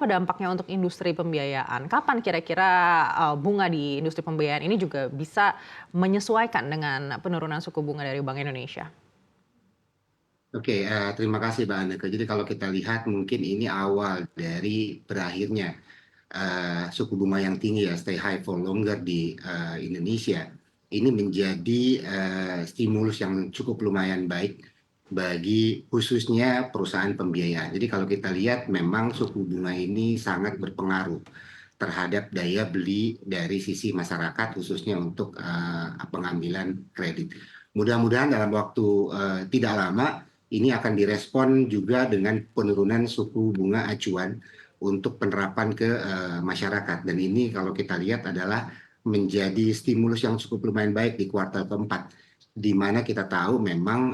apa dampaknya untuk industri pembiayaan? Kapan kira-kira, bunga di industri pembiayaan ini juga bisa menyesuaikan dengan penurunan suku bunga dari Bank Indonesia? Oke, terima kasih Mbak Anneke. Jadi kalau kita lihat mungkin ini awal dari berakhirnya suku bunga yang tinggi ya, stay high for longer di Indonesia. Ini menjadi stimulus yang cukup lumayan baik bagi khususnya perusahaan pembiayaan. Jadi kalau kita lihat memang suku bunga ini sangat berpengaruh terhadap daya beli dari sisi masyarakat khususnya untuk pengambilan kredit. Mudah-mudahan dalam waktu tidak lama ini akan direspon juga dengan penurunan suku bunga acuan untuk penerapan ke masyarakat. Dan ini kalau kita lihat adalah menjadi stimulus yang cukup lumayan baik di kuartal keempat, di mana kita tahu memang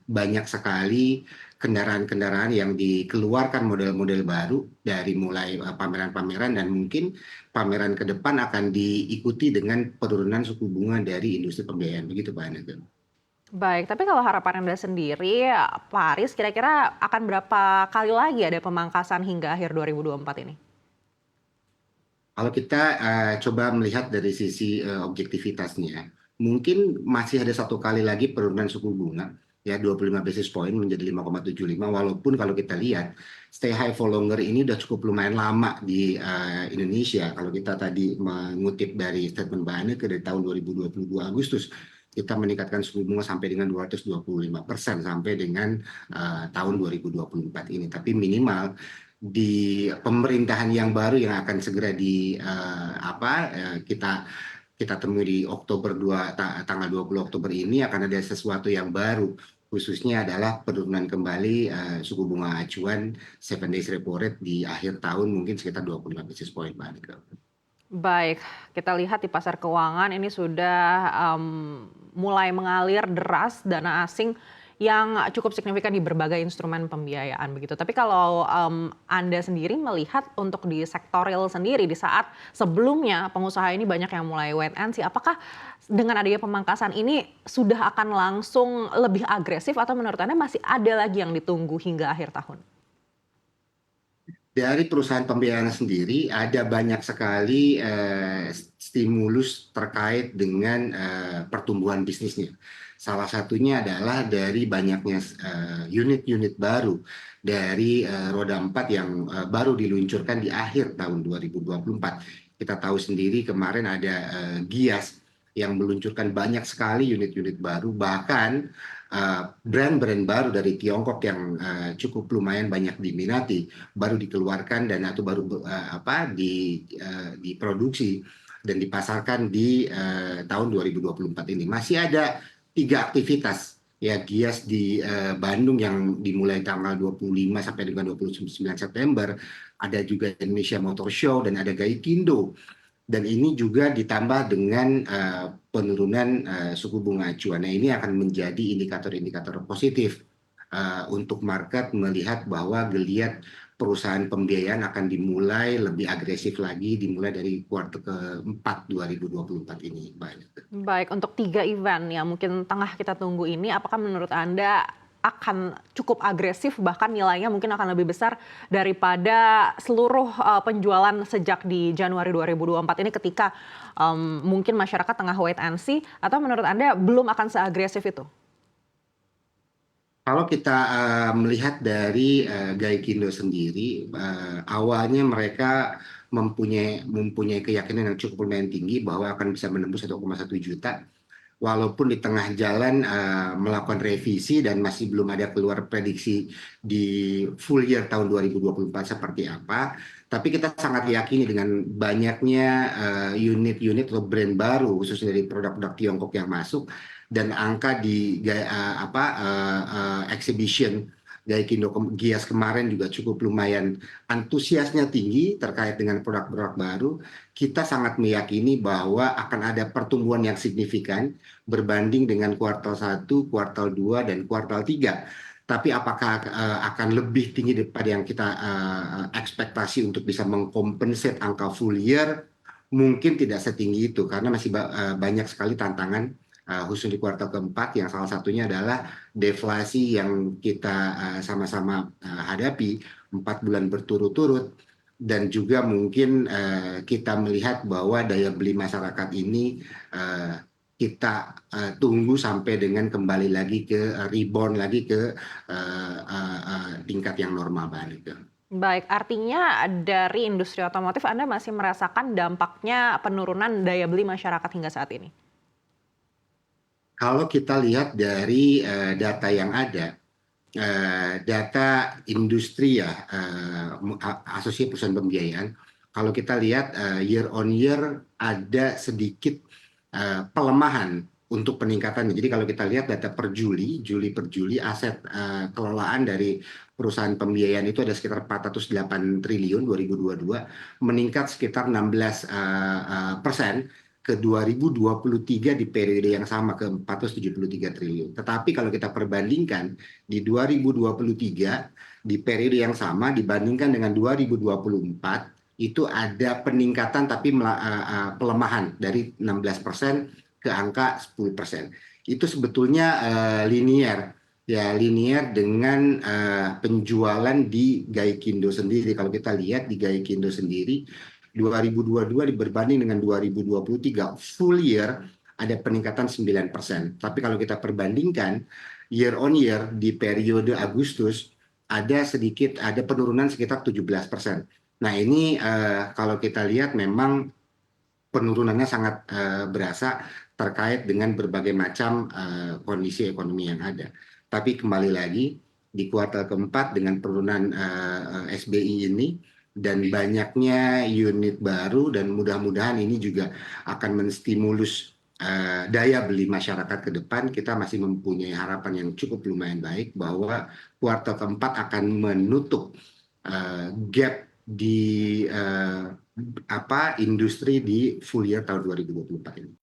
banyak sekali kendaraan-kendaraan yang dikeluarkan model-model baru dari mulai pameran-pameran dan mungkin pameran ke depan akan diikuti dengan penurunan suku bunga dari industri pembiayaan. Begitu Pak Anega. Baik, tapi kalau harapan Anda sendiri, Pak Aris, kira-kira akan berapa kali lagi ada pemangkasan hingga akhir 2024 ini? Kalau kita coba melihat dari sisi objektivitasnya, mungkin masih ada satu kali lagi penurunan suku bunga, ya 25 basis point menjadi 5,75. Walaupun kalau kita lihat stay high for longer ini udah cukup lumayan lama di Indonesia. Kalau kita tadi mengutip dari statement Mbak Anneke dari tahun 2022 Agustus, kita meningkatkan suku bunga sampai dengan 225% sampai dengan tahun 2024 ini. Tapi minimal di pemerintahan yang baru yang akan segera kita kita temui di tanggal 20 Oktober ini akan ada sesuatu yang baru, khususnya adalah penurunan kembali suku bunga acuan 7 days repo rate di akhir tahun mungkin sekitar 25 basis point Pak Andika. Baik, kita lihat di pasar keuangan ini sudah, mulai mengalir deras dana asing yang cukup signifikan di berbagai instrumen pembiayaan begitu. Tapi kalau, Anda sendiri melihat untuk di sektor real sendiri di saat sebelumnya pengusaha ini banyak yang mulai wait and see, apakah dengan adanya pemangkasan ini sudah akan langsung lebih agresif atau menurut Anda masih ada lagi yang ditunggu hingga akhir tahun? Dari perusahaan pembiayaan sendiri ada banyak sekali stimulus terkait dengan pertumbuhan bisnisnya. Salah satunya adalah dari banyaknya unit-unit baru dari roda 4 yang baru diluncurkan di akhir tahun 2024. Kita tahu sendiri kemarin ada Gias yang meluncurkan banyak sekali unit-unit baru, bahkan brand-brand baru dari Tiongkok yang cukup lumayan banyak diminati baru dikeluarkan dan atau baru diproduksi dan dipasarkan di tahun 2024 ini. Masih ada 3 aktivitas ya Gias di Bandung yang dimulai tanggal 25 sampai dengan 29 September, ada juga Indonesia Motor Show dan ada Gaikindo. Dan ini juga ditambah dengan penurunan suku bunga acuan. Nah, ini akan menjadi indikator-indikator positif untuk market melihat bahwa geliat perusahaan pembiayaan akan dimulai lebih agresif lagi dimulai dari kuartal keempat 2024 ini. Baik, untuk 3 event yang mungkin tengah kita tunggu ini, apakah menurut Anda akan cukup agresif, bahkan nilainya mungkin akan lebih besar daripada seluruh penjualan sejak di Januari 2024 ini ketika mungkin masyarakat tengah wait and see, atau menurut Anda belum akan seagresif itu? Kalau kita melihat dari Gaikindo sendiri, awalnya mereka mempunyai keyakinan yang cukup lumayan tinggi bahwa akan bisa menembus 1,1 juta. Walaupun di tengah jalan melakukan revisi dan masih belum ada keluar prediksi di full year tahun 2024 seperti apa, tapi kita sangat yakini dengan banyaknya unit-unit atau brand baru khususnya dari produk-produk Tiongkok yang masuk dan angka di exhibition Gaikindo Gias kemarin juga cukup lumayan antusiasnya tinggi terkait dengan produk-produk baru. Kita sangat meyakini bahwa akan ada pertumbuhan yang signifikan berbanding dengan kuartal 1, kuartal 2, dan kuartal 3. Tapi apakah akan lebih tinggi daripada yang kita ekspektasi untuk bisa mengkompensate angka full year? Mungkin tidak setinggi itu karena masih banyak sekali tantangan khusus di kuartal keempat yang salah satunya adalah deflasi yang kita sama-sama hadapi 4 bulan berturut-turut dan juga mungkin kita melihat bahwa daya beli masyarakat ini kita tunggu sampai dengan kembali lagi ke rebound lagi ke tingkat yang normal, Mbak Anita. Baik, artinya dari industri otomotif Anda masih merasakan dampaknya penurunan daya beli masyarakat hingga saat ini? Kalau kita lihat dari data yang ada, data industri ya, asosiasi perusahaan pembiayaan, kalau kita lihat year on year ada sedikit pelemahan untuk peningkatannya. Jadi kalau kita lihat data per Juli per Juli, aset kelolaan dari perusahaan pembiayaan itu ada sekitar 408 triliun 2022, meningkat sekitar 16% ke 2023 di periode yang sama ke 473 triliun. Tetapi kalau kita perbandingkan di 2023 di periode yang sama dibandingkan dengan 2024 itu ada peningkatan tapi pelemahan dari 16% ke angka 10%. Itu sebetulnya linear ya, linear dengan penjualan di Gaikindo sendiri. Kalau kita lihat di Gaikindo sendiri 2022 berbanding dengan 2023 full year ada peningkatan 9%. Tapi kalau kita perbandingkan year on year di periode Agustus ada penurunan sekitar 17%. Nah, ini kalau kita lihat memang penurunannya sangat berasa terkait dengan berbagai macam kondisi ekonomi yang ada. Tapi kembali lagi di kuartal keempat dengan penurunan SBI ini dan banyaknya unit baru, dan mudah-mudahan ini juga akan menstimulus daya beli masyarakat ke depan. Kita masih mempunyai harapan yang cukup lumayan baik bahwa kuartal keempat akan menutup gap di industri di full year tahun 2024 ini.